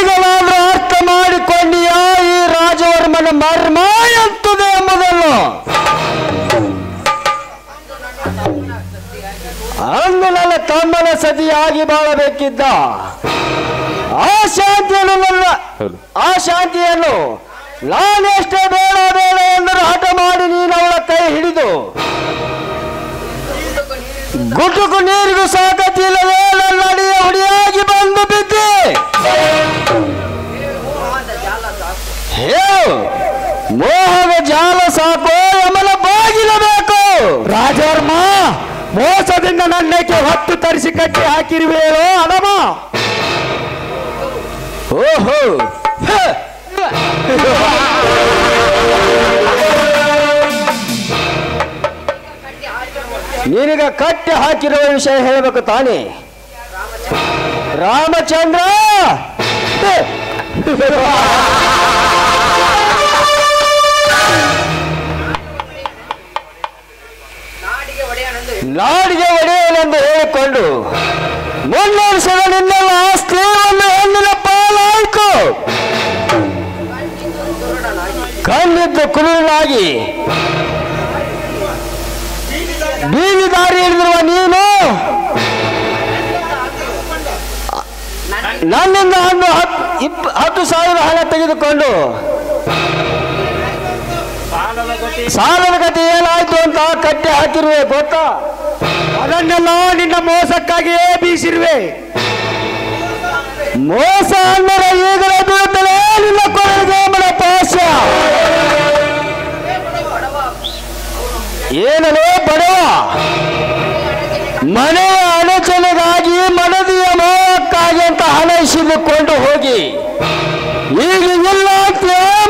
ಈಗಲಾದ್ರೂ ಅರ್ಥ ಮಾಡಿಕೊಂಡಿಯಾ ಈ ರಾಜವರ್ಮನ ಮರ್ಮ ಎಂತದೆ ಎಂಬುದನ್ನು? ಅಂದು ನನ್ನ ತಮ್ಮನ ಸತಿಯಾಗಿ ಬಾಳಬೇಕಿದ್ದ ಆ ಶಾಂತಿಯನ್ನು ನಾನೆಷ್ಟೇ ಬೇಡ ಬೇಡ ಎಂದರೂ ಹಠ ಮಾಡಿ ನೀನು ಅವಳ ಕೈ ಹಿಡಿದು ಗುಟುಕು ನೀರಿಗೂ ಸಾಕತ್ತಿಲ್ಲವೇ ನನ್ನ ಅಡಿಯ ಹುಡಿಯಾಗಿ ಬಂದು ಬಿದ್ದೆ. ಮೋಹದ ಜಾಲ ಸಾಕು ಯಮನ ಬಾಗಿಲಬೇಕು. ರಾಜವರ್ಮ, ಮೋಸದಿಂದ ನನ್ನಕ್ಕೆ ಹೊತ್ತು ತರಿಸಿ ಕಟ್ಟಿ ಹಾಕಿರುವೆಯೋ ಅದಮ? ಓಹೋ, ನಿನಗ ಕಟ್ಟಿ ಹಾಕಿರುವ ವಿಷಯ ಹೇಳಬೇಕು ತಾನೇ ರಾಮಚಂದ್ರ? ನಾಡಿಗೆ ಒಡೆಯಲೆಂದು ಹೇಳಿಕೊಂಡು ಮುನ್ನಡೆಸಿದ ನಿನ್ನೆಲ್ಲ ಆಸ್ತಿಯನ್ನು ಹೆಣ್ಣಿನ ಪಾಲಾಯ್ತು. ಕಣ್ಣಿದ್ದು ಕುರುಡನಾಗಿ ಬೀದಿ ದಾರಿ ಹಿಡಿದಿರುವ ನೀನು ನನ್ನಿಂದ 10,000 ಹಣ ತೆಗೆದುಕೊಂಡು ಸಾಲದ ಗತಿ ಏನಾಯ್ತು ಅಂತ ಕಟ್ಟಿ ಹಾಕಿರುವೆ ಗೊತ್ತಾ? ಅದನ್ನೆಲ್ಲ ನಿನ್ನ ಮೋಸಕ್ಕಾಗಿಯೇ ಬೀಸಿರುವೆ. ಮೋಸ ಅಂದರೆ ಈಗಲೇ ಬೀಳುತ್ತಲೇ ನಿನ್ನ ಕೊನೆಗೆ ಎಂಬ ಪಾಶ. ಏನಲೇ ಬಡವ, ಮನೆಯ ಅಡಚಣೆಗಾಗಿ ಮನದಿಯ ಮೋಹಕ್ಕಾಗಿ ಅಂತ ಹಣ ಇಸಿದುಕೊಂಡು ಹೋಗಿ ಈಗ ಇಲ್ಲ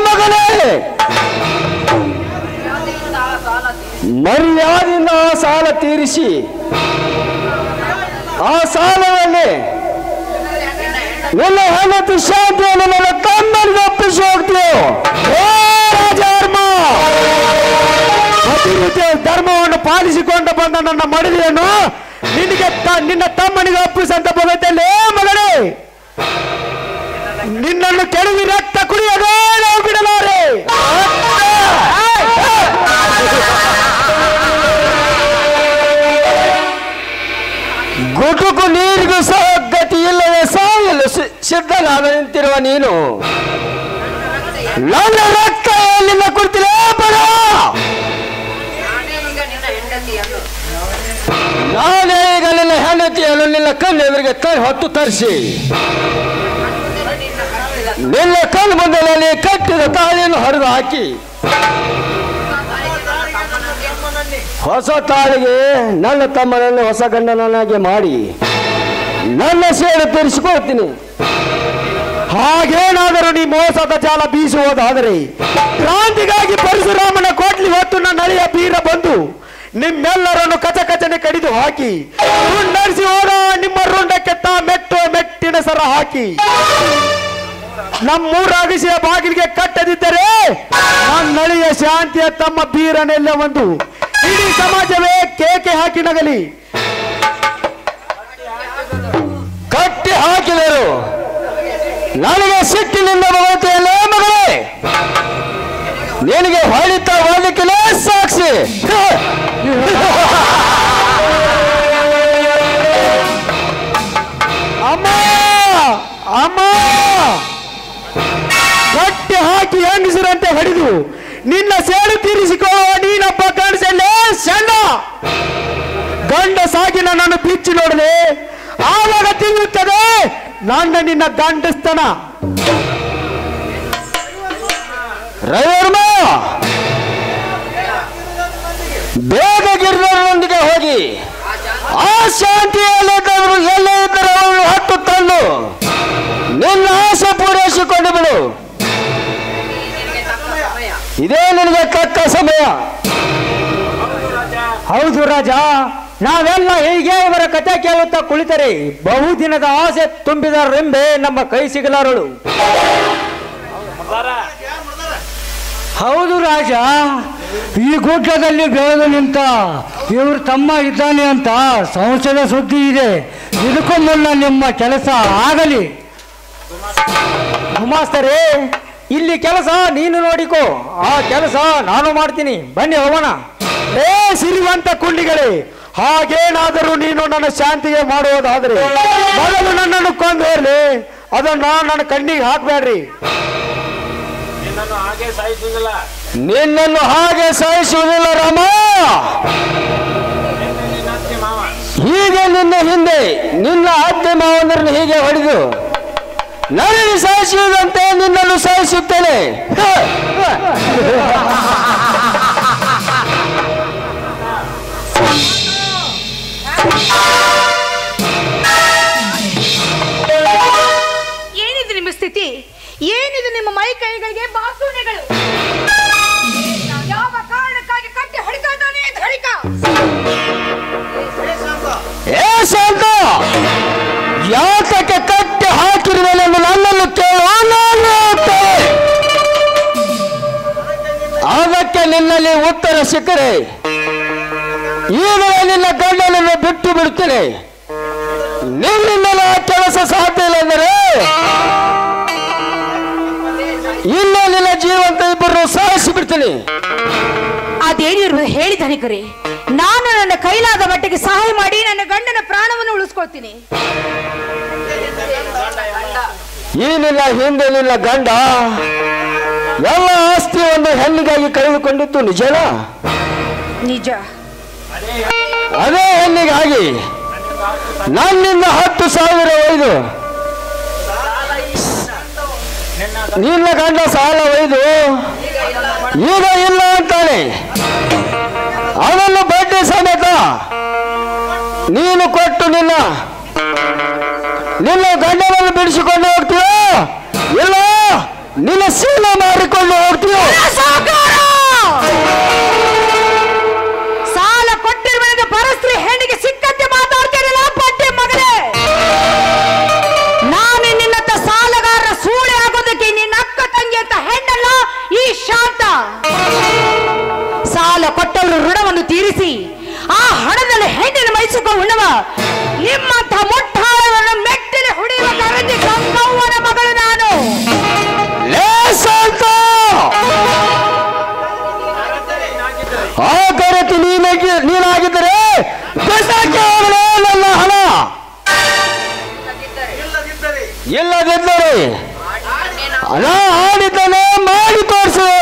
ಮಗನೇ. ಮರ್ಯಾದೆಯಿಂದ ಆ ಸಾಲ ತೀರಿಸಿ ಆ ಸಾಲದಲ್ಲಿ ನಿನ್ನ ಹೆಣ್ಣು ಶಾಂತಿಯನ್ನು ನನ್ನ ತಮ್ಮನಿಗೆ ಒಪ್ಪಿಸಿ ಹೋಗ್ತೀವಿ. ರಾಜವರ್ಮ, ಧರ್ಮವನ್ನು ಪಾಲಿಸಿಕೊಂಡು ಬಂದ ನನ್ನ ಮಡದಿಯನ್ನು ನಿನ್ನ ತಮ್ಮನಿಗೆ ಒಪ್ಪಿಸಂತ ಬರುತ್ತಲ್ಲೇ ಮಗನೇ. ನಿನ್ನನ್ನು ಕೆಡವಿ ರಕ್ತ ಕುಡಿಯದೇ ನಾವು ಬಿಡಲಾರೆ. ಗುಟುಕು ನೀರಿಗೂ ಸಹ ಗತಿ ಇಲ್ಲದೆ ಸಾಯಲು ಸಿದ್ಧನಾದ ನಿಂತಿರುವ ನೀನು ನನ್ನ ರಕ್ತ ಎಲ್ಲಿಂದ ಕೊಡ್ತಿಲ್ಲ ಬಡ. ನಾನೇ ಈಗ ನಿನ್ನ ಹೆಂಡತಿಯನ್ನು ನಿನ್ನ ಕಣ್ಣೆದುರಿಗೆ ಕೈ ಹೊತ್ತು ತರಿಸಿ ನಿನ್ನ ಕಣ್ಣು ಮುಂದೆ ಕಟ್ಟಿದ ತಾಳಿಯನ್ನು ಹರಿದು ಹಾಕಿ ಹೊಸ ತಾಳಿಗೆ ನನ್ನ ತಮ್ಮನನ್ನು ಹೊಸ ಗಂಡನನ್ನಾಗಿ ಮಾಡಿ ನನ್ನ ಸೇಡು ತೀರಿಸಿಕೊಳ್ತೀನಿ. ಹಾಗೇನಾದರೂ ನೀ ಮೋಸದ ಜಾಲ ಬೀಸುವುದಾದರೆ ಕ್ರಾಂತಿಗಾಗಿ ಪರಶುರಾಮನ ಕೋಟ್ಲಿ ಹೊತ್ತು ನನ್ನ ನಳಿಯ ಬೀರ ಬಂದು ನಿಮ್ಮೆಲ್ಲರನ್ನು ಕಚಕಚನೆ ಕಡಿದು ಹಾಕಿ ನಡೆಸಿ ಹೋದ ನಿಮ್ಮ ರುಂಡಕ್ಕೆ ಮೆಟ್ಟಿನ ಸರ ಹಾಕಿ ನಮ್ಮೂರ ಅಗಸಿಯ ಬಾಗಿಲಿಗೆ ಕಟ್ಟದಿದ್ದರೆ ನನ್ನ ನಳಿಯ ಶಾಂತಿಯ ತಮ್ಮ ಬೀರನೆಲ್ಲ ಒಂದು ಇಡೀ ಸಮಾಜವೇ ಕೇಕೆ ಹಾಕಿ ನಗಲಿ. ಕಟ್ಟಿ ಹಾಕಿದರು ನನಗೆ ಸಿಟ್ಟಿನಿಂದ ಬರುತ್ತೆಯಲ್ಲೇ ಮಗಳೇ. ನಿನಗೆ ಹೊಳಿತ ಹೋಲಿಕೆಲೇ ಸಾಕ್ಷಿ. ಅಮ್ಮ ಅಮ್ಮ ಕಟ್ಟಿ ಹಾಕಿ ಹೆಂಗಸರಂತೆ ಹೊಡೆದು ನಿನ್ನ ಸೇಡು ತೀರಿಸಿಕೊಳ್ಳುವ ನೀನೊಬ್ಬ ಕಾಣಿಸಲೇ ಸಣ್ಣ ಗಂಡ ಸಾಗಿ ನನ್ನನ್ನು ಬಿಚ್ಚಿ ನೋಡದೆ ಆವಾಗ ತಿಳಿಯುತ್ತದೆ ನಿನ್ನ ಗಂಡಸ್ತನ. ರವಿವರ್ಮ, ಬೇಗ ಗಿರಿಜನರೊಂದಿಗೆ ಹೋಗಿ ಆ ಶಾಂತಿಯಲ್ಲಿದ್ದರು ಎಲ್ಲೇ ಇದ್ದರೂ ಅವಳು ಹತ್ತು ತಂದು ನಿನ್ನ ಆಸೆ ಪೂರೈಸಿಕೊಂಡು ಬಿಡು. ಇದೇ ನಿನಗೆ ತಕ್ಕ ಸಮಯ. ಹೌದು ರಾಜ, ನಾವೆಲ್ಲ ಹೀಗೆ ಇವರ ಕಥೆ ಕೇಳುತ್ತಾ ಕುಳಿತರೆ ಬಹುದಿನದ ಆಸೆ ತುಂಬಿದ ರೆಂಬೆ ನಮ್ಮ ಕೈ ಸಿಗಲಾರಳು. ಹೌದು ರಾಜ, ಈ ಗುಡ್ಡದಲ್ಲಿ ಬೆಳೆದು ನಿಂತ ಇವ್ರ ತಮ್ಮ ಇದ್ದಾನೆ ಅಂತ ಸಂಶಯದ ಸುದ್ದಿ ಇದೆ. ಇದಕ್ಕೂ ಮುನ್ನ ನಿಮ್ಮ ಕೆಲಸ ಆಗಲಿ. ಮಾಸ್ತರೇ, ಇಲ್ಲಿ ಕೆಲಸ ನೀನು ನೋಡಿಕೋ, ಆ ಕೆಲಸ ನಾನು ಮಾಡ್ತೀನಿ. ಬನ್ನಿ ಹೋಗೋಣ. ಏ ಸಿರಿವಂತ ಕುಂಡಿಗಳೇ, ಹಾಗೇನಾದರೂ ನೀನು ನನ್ನ ಶಾಂತಿಗೆ ಮಾಡುವುದಾದ್ರೆ ಮೊದಲು ನನ್ನನ್ನು ಕೊಂದು ಹೋಗ್ಲಿ, ಅದನ್ನ ನನ್ನ ಕಣ್ಣಿಗೆ ಹಾಕ್ಬೇಡ್ರಿ. ನಿನ್ನನ್ನು ಹಾಗೆ ಸಾಯಿಸುವುದಿಲ್ಲ ರಾಮ. ಹೀಗೆ ನಿನ್ನ ಹಿಂದೆ ನಿನ್ನ ಅತ್ತೆ ಮಾವಂದ್ರನ್ನು ಹೀಗೆ ಹೊಡೆದು ನನಗೆ ಸಾಯಿಸುವುದಂತೆ ನಿನ್ನನ್ನು ಸಾಯಿಸುತ್ತೇನೆ. ಏನಿದು ನಿಮ್ಮ ಸ್ಥಿತಿ? ಏನಿದು ನಿಮ್ಮ ಮೈ ಕೈಗಳಿಗೆ ಬಾಸುನೆಗಳು? ಯಾವ ಕಾರಣಕ್ಕಾಗಿ ಕಟ್ಟಿ ಹೊಡಿತಾ ಇದ್ದಾನೆ ಅಂತ ಹೇಳಿಕ? ಏ ಶಾಂತ, ಯಾತಕ್ಕೆ ಕಟ್ಟಿ ಹಾಕಿರುವೆನೆಂದು ನನ್ನನ್ನು ಕೇಳು. ಅದಕ್ಕೆ ನಿನ್ನಲ್ಲಿ ಉತ್ತರ ಸಿಕ್ಕರೆ ಈಗಲೇ ನಿನ್ನ ಗಂಡನನ್ನು ಬಿಟ್ಟು ಬಿಡುತ್ತೇನೆ. ನಿನ್ನಿಂದಲೇ ಆ ಕೆಲಸ ಸಾಧ್ಯ ಇಲ್ಲ ಎಂದರೆ ಇನ್ನು ನಿನ್ನ ಜೀವಂತ ಇಬ್ಬರು ಸಾಯಿಸಿ ಬಿಡ್ತೀನಿ. ಅದೇನಿರುವುದು ಹೇಳಿ ಧನಿಕರೇ, ನಾನು ನನ್ನ ಕೈಲಾದ ಮಟ್ಟಿಗೆ ಸಹಾಯ ಮಾಡಿ ನನ್ನ ಗಂಡನ ಪ್ರಾಣವನ್ನು ಉಳಿಸ್ಕೊಳ್ತೀನಿ. ಈ ನಿನ್ನ ಹಿಂದೆ ನಿನ್ನ ಗಂಡ ಎಲ್ಲ ಆಸ್ತಿಯನ್ನು ಹೆಣ್ಣಿಗಾಗಿ ಕಳೆದುಕೊಂಡಿದ್ದು ನಿಜನಾ? ನಿಜ. ಅದೇ ಹೆಣ್ಣಿಗಾಗಿ ನನ್ನಿಂದ 10,000 ಒಯ್ದು ನಿನ್ನ ಗಂಡ ಸಾಲ ಒಯ್ದು ಈಗ ಇಲ್ಲ ಅಂತಾನೆ. ಅದನ್ನು ಬಡ್ಡಿ ಸಮೇತ ನೀನು ಕೊಟ್ಟು ನಿನ್ನ ಗಂಡನನ್ನು ಬಿಡಿಸಿಕೊಂಡು ಹೋಗ್ತೀಯೋ ಇಲ್ಲ ನಿನ್ನ ಶೀಲ ಮಾಡಿಕೊಂಡು ಹೋಗ್ತೀಯೋ? ಸಾಲ ಕೊಟ್ಟಿರುವಂತ ಪರಸ್ತ್ರೀ ಹೆಣ್ಣಿಗೆ ಸಿಕ್ಕಂತೆ ಮಾತಾಡ್ತೀರಲ್ಲ ಪಟ್ಟಿ ಮಗನೇ. ನಾನು ನಿನ್ನತ್ತ ಸಾಲಗಾರರ ಸೂಳೆ ಆಗೋದಕ್ಕೆ ನಿನ್ನ ಅಕ್ಕ ತಂಗಿ ಅಂತ ಹೆಣ್ಣಲ್ಲ ಈ ಶಾಂತ. ಸಾಲ ಕೊಟ್ಟವರು ಋಣವನ್ನು ತೀರಿಸಿ ಆ ಹಣದಲ್ಲಿ ಹೆಣ್ಣಿನ ಮೈಸಿಕೊಂಡು ಉಣ್ಣವ ನಿಮ್ಮಂಥ ಮುಟ್ಟಾಳವನ್ನು ಮೆಟ್ಟಿನ ಹುಡಿಯುವ ಕರಂಜಿ ಗಂಗವ್ವನ ಮಗಳು ನಾನು. ಆ ಕರೆತು ನೀನಾಗಿದ್ದರೆ ನನ್ನ ಹಣ ಇಲ್ಲದಿದ್ದರೆ ಹಣ ಆಡಿದ್ದನೆ ಮಾಡಿ ತೋರಿಸುವೆ.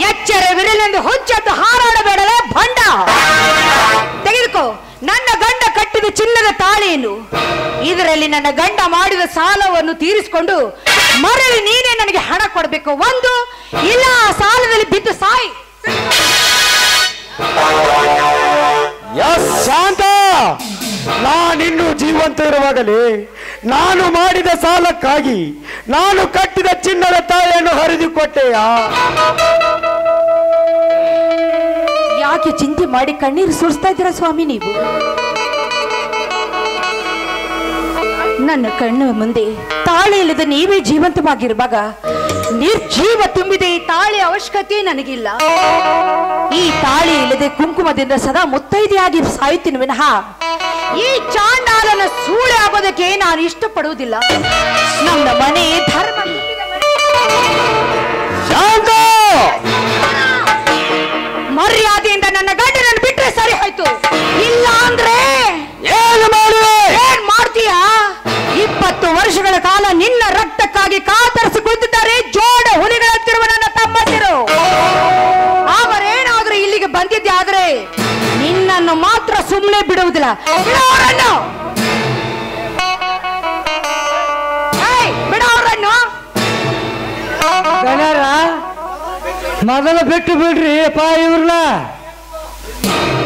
ಎಚ್ಚರವಿರಲೆಂದು ಹುಚ್ಚತ್ತು ಹಾರಾಡಬೇಡಲೇ ಭಂಡ. ತೆಗೆದುಕೋ ನನ್ನ ಗಂಡ ಕಟ್ಟಿದ ಚಿನ್ನದ ತಾಳಿಯನ್ನು. ಇದರಲ್ಲಿ ನನ್ನ ಗಂಡ ಮಾಡಿದ ಸಾಲವನ್ನು ತೀರಿಸಿಕೊಂಡು ಮರಳಿ ನೀನೇ ನನಗೆ ಹಣ ಕೊಡಬೇಕು. ಒಂದು ಇಲ್ಲ ಆ ಸಾಲದಲ್ಲಿ ಬಿದ್ದು ಸಾಯಿ. ಶಾಂತ, ನಾನಿನ್ನು ಜೀವಂತ ಇರುವಾಗಲೇ ನಾನು ಮಾಡಿದ ಸಾಲಕ್ಕಾಗಿ ನಾನು ಕಟ್ಟಿದ ಚಿನ್ನದ ತಾಳಿಯನ್ನು ಹರಿದುಕೊಟ್ಟೆಯಾ? ಯಾಕೆ ಚಿಂತೆ ಮಾಡಿ ಕಣ್ಣೀರು ಸುರಿಸ್ತಾ ಇದ್ದೀರಾ ಸ್ವಾಮಿ ನೀವು? ನನ್ನ ಕಣ್ಣು ಮುಂದೆ ತಾಳಿ ಇಲ್ಲದ ನೀವೇ ಜೀವಂತವಾಗಿರುವಾಗ ನಿರ್ಜೀವ ತುಂಬಿದೆ ಈ ತಾಳಿ ಅವಶ್ಯಕತೆ ನನಗಿಲ್ಲ. ಈ ತಾಳಿ ಇಲ್ಲದೆ ಕುಂಕುಮದಿಂದ ಸದಾ ಮುತ್ತೈದೆಯಾಗಿ ಸಾಯುತ್ತೀನಿ ವಿನಃ ಈ ಚಾಂಡಾಲನ ಸೂಳೆ ಆಗೋದಕ್ಕೆ ನಾನು ಇಷ್ಟಪಡುವುದಿಲ್ಲ. ನಮ್ಮ ಮನೆ ಧರ್ಮ ಮರ್ಯಾದೆಯಿಂದ ನನ್ನ ಗಂಡನನ್ನು ಬಿಟ್ಟರೆ ಸರಿ ಹೋಯ್ತು. ಇಲ್ಲ ಅಂದ್ರೆ ಏನ್ ಮಾಡ್ತೀಯಾ? 20 ವರ್ಷಗಳ ಕಾಲ ನಿನ್ನ ರಕ್ತಕ್ಕಾಗಿ ಕಾತರಿಸಿ ಕುಳಿತಿದ್ದಾರೆ ಜೋಡ ಹುಲಿಗಳಂತಿರುವ ನನ್ನ ತಮ್ಮಂದಿರು. ಅವರೇನಾದ್ರೂ ಇಲ್ಲಿಗೆ ಬಂದಿದ್ದೆ ಆದ್ರೆ ನಿನ್ನನ್ನು ಮಾತ್ರ ಸುಮ್ಮನೆ ಬಿಡುವುದಿಲ್ಲ. ಬಿಡೋರನ್ನು ಮೊದಲು ಬಿಟ್ಟು ಬಿಡ್ರಿ ಅಪ್ಪ ಇವ್ರನ್ನ.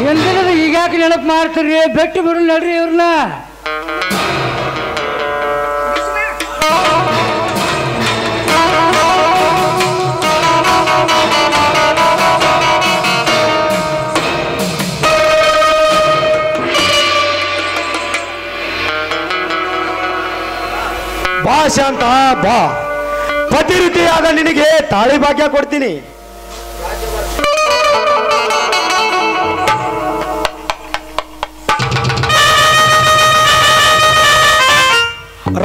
ಎಂದಿನದು ಈಗಾಕೆ ನೆನಪು ಮಾಡ್ತೀರಿ? ಬಿಟ್ಟು ಬಿಡು ನಡ್ರಿ ಇವ್ರನ್ನ. ಬಾ ಶಾಂತ ಬಾ, ಪತಿರಿತಿಯಾದ ನಿನಗೆ ತಾಳಿ ಭಾಗ್ಯ ಕೊಡ್ತೀನಿ.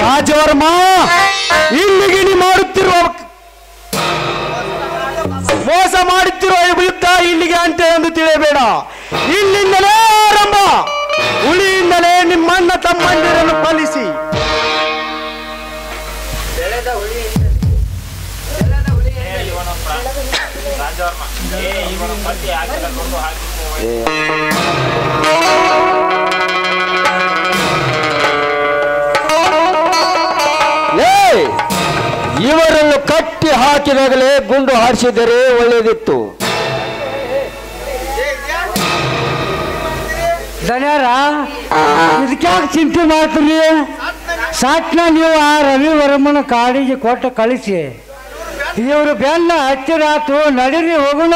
ರಾಜವರ್ಮ, ತಂಟೆ ಎಂದು ತಿಳಿಯಬೇಡ. ಇಲ್ಲಿಂದಲೇ ಆರಂಭ. ಹುಳಿಯಿಂದಲೇ ನಿಮ್ಮಣ್ಣ ತಮ್ಮಂದಿರನ್ನು ಪಾಲಿಸಿ. ಇವರನ್ನು ಕಟ್ಟಿ ಹಾಕಿದಾಗಲೇ ಗುಂಡು ಹಾರಿಸಿದರೆ ಒಳ್ಳೆಯದಿತ್ತು. ದನ್ಯಾರ ಇದಕ್ಯಾಕೆ ಚಿಂತೆ ಮಾಡ್ತೀರಿ? ಸಾಟ್ನ ನೀವು ಆ ರವಿವರ್ಮನ ಕಾಡಿಗೆ ಕೊಟ್ಟು ಕಳಿಸಿ ಇವರು ಬೆನ್ನ ಹತ್ತಿರ ಆತು. ನಡೀರಿ ಹೋಗೋಣ.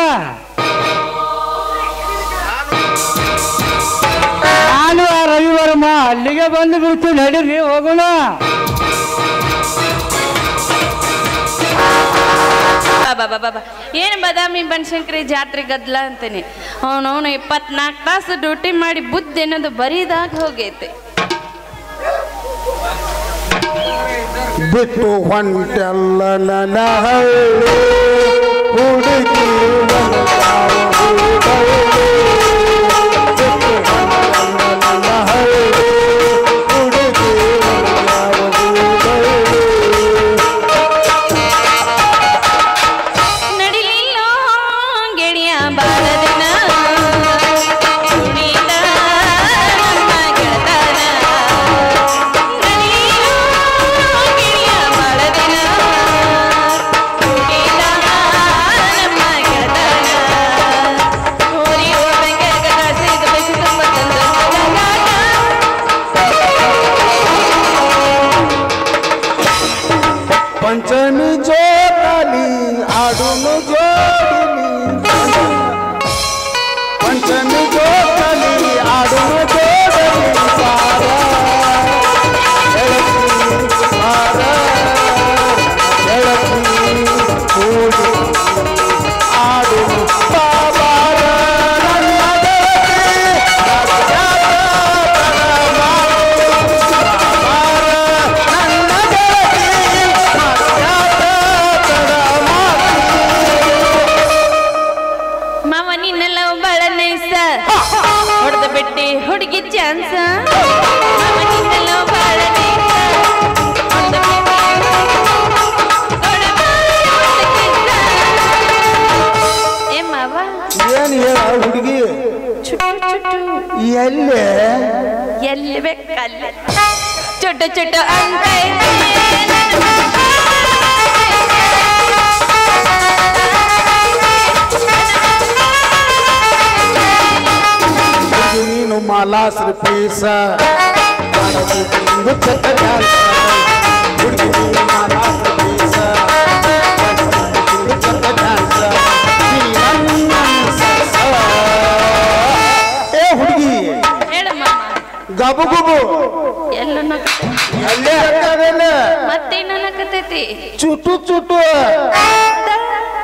ನಾನು ಆ ರವಿವರ್ಮ ಅಲ್ಲಿಗೆ ಬಂದು ಬಿಡ್ತು. ನಡೀರಿ ಹೋಗೋಣ. ಬಾಬಾ ಏನು ಬದಾಮಿ ಬನಶಂಕರಿ ಜಾತ್ರೆ ಗದ್ಲ ಅಂತಾನೆ. ಅವನವನು 24 ತಾಸು ಡ್ಯೂಟಿ ಮಾಡಿ ಬುದ್ಧಿ ಅನ್ನೋದು ಬರೀದಾಗ ಹೋಗೈತೆ. ಬಿಟ್ಟು ಹೊಂಟೆಲ್ಲ ನನ್ನ ಹಳ್ಳಿ ಹುಡುಗಿ पंचमी जोताली आडूनु जोडिनी पंचमी जोताली आडूनु जोडिनी सारा एळकी सारा एळकी जोडी आडूनु बाबार ಬಿಟ್ಟಿ ಹುಡುಗಿ ಚಾನ್ಸ ಏನ್ ಹೇಳ ಹುಡುಗಿ ಎಲ್ಲಿ ಎಲ್ಲಿ ಬೇಕಲ್ಲಿ ಚುಟ್ಟು ಚುಟ್ಟು ಅಂತ ನೀನು ಮಾಲಾಸ್ರ ಪೀಸ ಹುಡುಗಿ ಮಾಲಾಸ್ರ ಪೀಸ ಏ ಹುಡುಗಿ ಗಬು ಗಬು ಎಲ್ಲ ಅಲ್ಲೇ ಮತ್ತೇನು ನಕತೈತಿ ಚುಟು ಚುಟು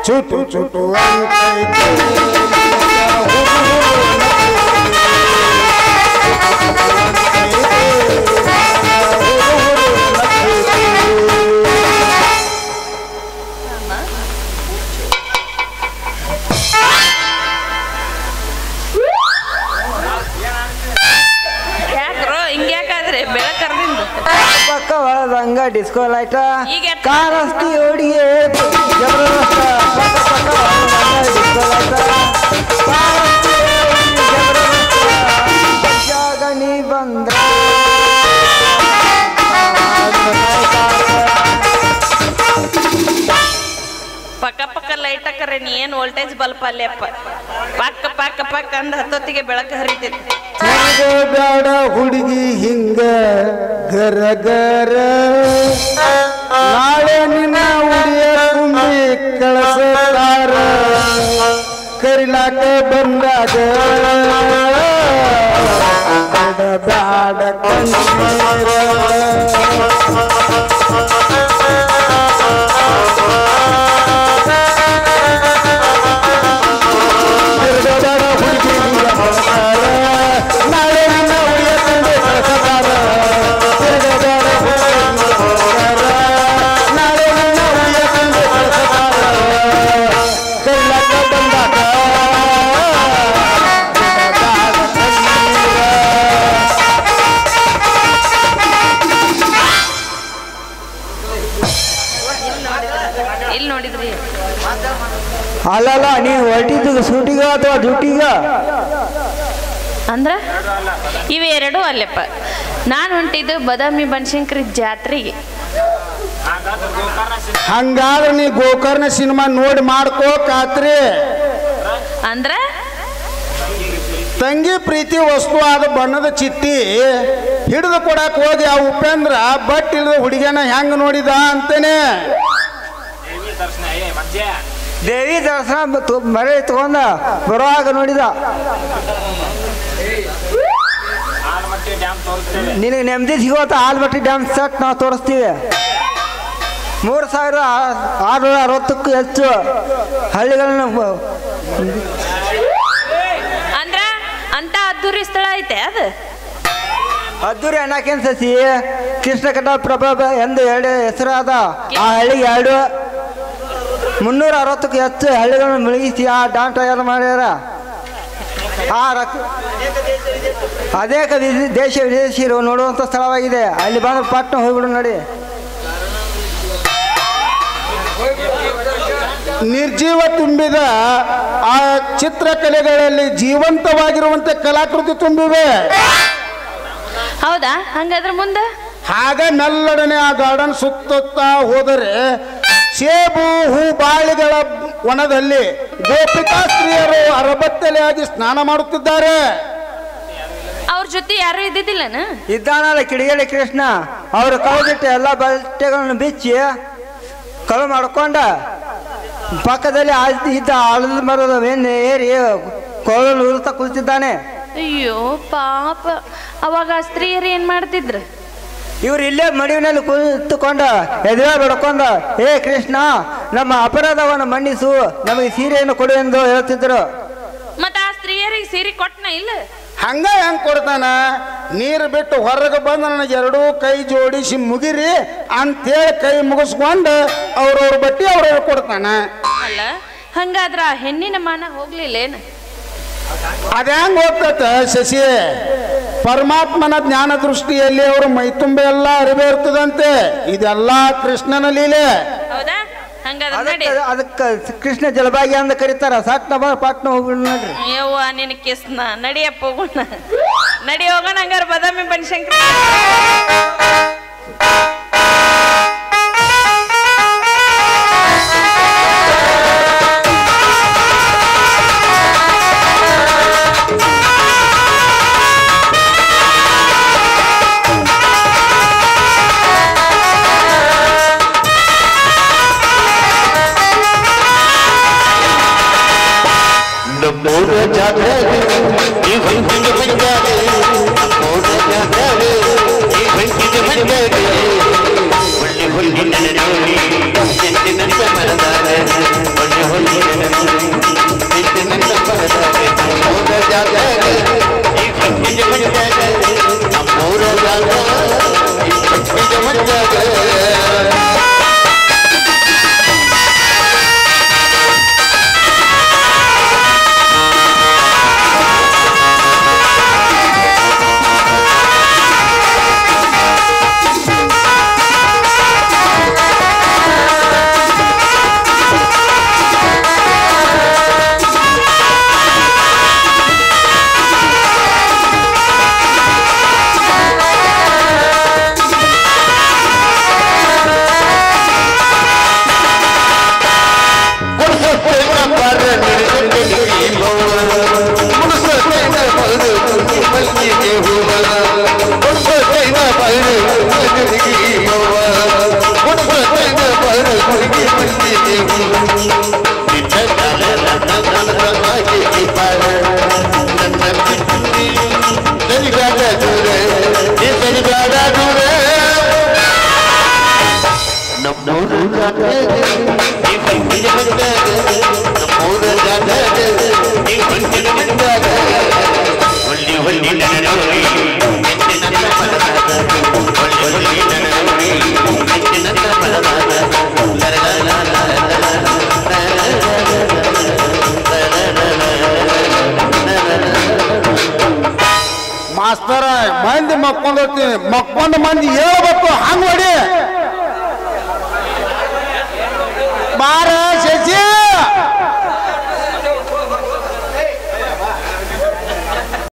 ಚುಟು ಚುಟು ಪಕ್ಕ ಒಳದಂಗ ಡಿಸ್ಕೋ ಲೈಟ ಕಾರಸ್ತಿ ಓಡಿಗೆ ಜಬರದಸ್ತ ಪಕ್ಕ ಪಕ್ಕ ಒಳದಂಗ ಡಿಸ್ಕೋ ಲೈಟ ಕಾರಸ್ತಿ ಜಬರದಸ್ತ ಜಾಗ ನೀ ಬಂದ್ರ ಪಕ್ಕ ಪಕ್ಕ ಲೈಟ್ ಹಾಕರೆ ನೀ ಏನು ವೋಲ್ಟೇಜ್ ಬಲ್ಪ್ ಅಲ್ಲಪ್ಪ ಪಕ್ಕ ಪಕ್ಕ ಪಕ್ಕ ಅಂದ ಹತ್ತೊತ್ತಿಗೆ ಬೆಳಕು ಹರಿತೈತಿ ಬೇಡ ಹುಡುಗಿ ಹಿಂಗ ಗರ ಗರ ನಾಳೆ ನಿನ್ನ ಉಡಿಯ ತುಂಬಿ ಕಳಸತಾರ ಕರಿಲಾಕ ಬಂದಾಗ ಬ್ಯಾಡ ಕಣ್ಣೀರ ಇಲ್ಲಿ ನೋಡಿದ್ರಿ ಅಲ್ಲಲ್ಲ ನೀವು ಹೊರಟಿದ್ದು ಸೂಟಿಗ ಅಥವಾ ಡ್ಯೂಟಿಗ? ಅಂದ್ರ ಇವೆರಡೂ ಅಲ್ಲಪ್ಪ. ನಾನು ಹೊಂಟಿದ್ದು ಬದಾಮಿ ಬನಶಂಕರಿ ಜಾತ್ರೆಗೆ. ಹಂಗಾದ್ರೆ ನೀ ಗೋಕರ್ಣ ಸಿನಿಮಾ ನೋಡಿ ಮಾಡ್ಕೋ ಖಾತ್ರಿ. ಅಂದ್ರ ತಂಗಿ ಪ್ರೀತಿ ವಸ್ತು ಆದ ಬಣ್ಣದ ಚಿಟ್ಟಿ ಹಿಡಿದು ಕೊಡಕ್ ಹೋಗಿ ಆ ಉಪೇಂದ್ರ ಬಟ್ ಇಳಿದ ಹುಡುಗಿಯನ್ನ ಹೆಂಗ್ ನೋಡಿದ ಅಂತೇನೆ. ದೇವಿ ದರ್ಶನ ಮರೆ ತಗೊಂಡ ಬರುವಾಗ ನೋಡಿದ. ನಿನಗೆ ನೆಮ್ಮದಿ ಸಿಗೋತ ಆಲ್ಮಟ್ಟಿ ಡ್ಯಾಮ್ ಸಟ್ ನಾವು ತೋರಿಸ್ತೀವಿ. 3660ಕ್ಕೂ ಹೆಚ್ಚು ಹಳ್ಳಿಗಳನ್ನ ಅಂದ್ರ ಅಂತ ಅದ್ದೂರಿ ಸ್ಥಳ ಐತೆ ಅದು. ಅದ್ದೂರಿ ಅನ್ನಕೇನ್ ಸಸಿ ಕೃಷ್ಣ ಕಟ ಪ್ರಭಾವ ಎಂದು ಎರಡು ಹೆಸರಾದ ಆ ಹಳ್ಳಿಗೆ 360ಕ್ಕೂ ಹೆಚ್ಚು ಹಳ್ಳಿಗಳನ್ನು ಮುಳುಗಿಸಿ ಆ ಡ್ಯಾಮ್ ತಯಾರು ಮಾಡ್ಯಾರ. ಅನೇಕ ದೇಶ ವಿದೇಶಿಯರು ನೋಡುವಂಥ ಸ್ಥಳವಾಗಿದೆ. ಅಲ್ಲಿ ಬಂದ್ರೆ ಪಟ್ನ ಹೋಗ್ಬಿಡು ನೋಡಿ. ನಿರ್ಜೀವ ತುಂಬಿದ ಆ ಚಿತ್ರಕಲೆಗಳಲ್ಲಿ ಜೀವಂತವಾಗಿರುವಂತೆ ಕಲಾಕೃತಿ ತುಂಬಿವೆ. ಹೌದಾ? ಹಂಗಾದ್ರೆ ಮುಂದೆ ಹಾಗ ಮೆಲ್ಲಡನೆ ಆ ಗಾರ್ಡನ್ ಸುತ್ತುತ್ತಾ ಹೋದರೆ ಸೇಬು ಹೂ ಬಾಳಿಗಳ ವನದಲ್ಲಿ ಗೋಪಿಕಾ ಸ್ತ್ರೀಯರು ಅರಬತ್ತಲೆಯಾಗಿ ಸ್ನಾನ ಮಾಡುತ್ತಿದ್ದಾರೆ. ಅವ್ರ ಜೊತೆ ಯಾರು ಇದ್ದಿದ್ದಿಲ್ಲನ? ಇದ್ದಾನಲ್ಲ ಕಿಡಿಗೇಡಿ ಕೃಷ್ಣ. ಅವರು ಕಳೆದಿಟ್ಟು ಎಲ್ಲ ಬಟ್ಟೆಗಳನ್ನು ಬಿಚ್ಚಿ ಕಳು ಮಾಡ್ಕೊಂಡ ಪಕ್ಕದಲ್ಲಿ ಇದ್ದ ಆಲದ ಮರದ ಬೆನ್ನು ಏರಿ ಕೊಳಲು ಉರುತ್ತಾ ಕುಳಿತಿದ್ದಾನೆ. ಅಯ್ಯೋ ಪಾಪ. ಅವಾಗ ಸ್ತ್ರೀಯರು ಏನ್ ಮಾಡ್ತಿದ್ರು? ಇವ್ರು ಇಲ್ಲೇ ಮಡಿವಿನಲ್ಲಿ ಕುಳಿತುಕೊಂಡ ಎದುರ ಬಡ್ಕೊಂಡ, ಹೇ ಕೃಷ್ಣ, ನಮ್ಮ ಅಪರಾಧವನ್ನು ಮನ್ನಿಸು, ನಮಗೆ ಸೀರೆಯನ್ನು ಕೊಡು ಎಂದು ಹೇಳ್ತಿದ್ರು. ಮತ್ತ ಆ ಸ್ತ್ರೀಯರಿಗೆ ಸೀರೆ ಕೊಟ್ಟನ ಇಲ್ಲ? ಹಂಗ ಹೆಂಗ್ ಕೊಡ್ತಾನ? ನೀರು ಬಿಟ್ಟು ಹೊರಗೆ ಬಂದು ನನಗೆ ಎರಡೂ ಕೈ ಜೋಡಿಸಿ ಮುಗಿರಿ ಅಂತೇಳಿ ಕೈ ಮುಗಿಸ್ಕೊಂಡು ಅವ್ರವ್ರ ಬಟ್ಟಿ ಅವ್ರವ್ರು ಕೊಡ್ತಾನ. ಅಲ್ಲ, ಹಂಗಾದ್ರ ಆ ಹೆಣ್ಣಿನ ಮಾನ ಹೋಗ್ಲಿಲ್ಲೇನ? ಅದ್ಯಾಂಗ ಹೋಗ್ತತ ಶಶಿ? ಪರಮಾತ್ಮನ ಜ್ಞಾನ ದೃಷ್ಟಿಯಲ್ಲಿ ಅವರು ಮೈತುಂಬ ಎಲ್ಲ ಅರಿವೆ ಇರ್ತದಂತೆ. ಇದೆಲ್ಲ ಕೃಷ್ಣನ ಲೀಲೆ. ಹೌದಾ? ಹಂಗಾದ್ರೆ ಅದಕ್ಕೆ ಕೃಷ್ಣ ಜಲಭಾಗಿ ಅಂತ ಕರೀತಾರ. ಸಾಕ್ನ ಪಾಟ್ನ ಹೋಗ್ಬಿಡ ನೋಡ್ರಿ. ಯವ್ವ ನಿನ್ನ ಕಿಸ್ನ ನಡಿಯಪ್ಪ ಹೋಗೋಣ. ನಡಿ ಹೋಗೋಣ ಹಂಗಾರ ಬದಾಮಿ ಬನಶಂಕರಿ. ಮಾಸ್ತರ ಮಂದಿ ಮಕ್ಕೊಂಡ್ ಮಂದಿ ಹೇಳ್ಬೇಕು ಹಂಗ್ ನೋಡಿ. ಬಾರ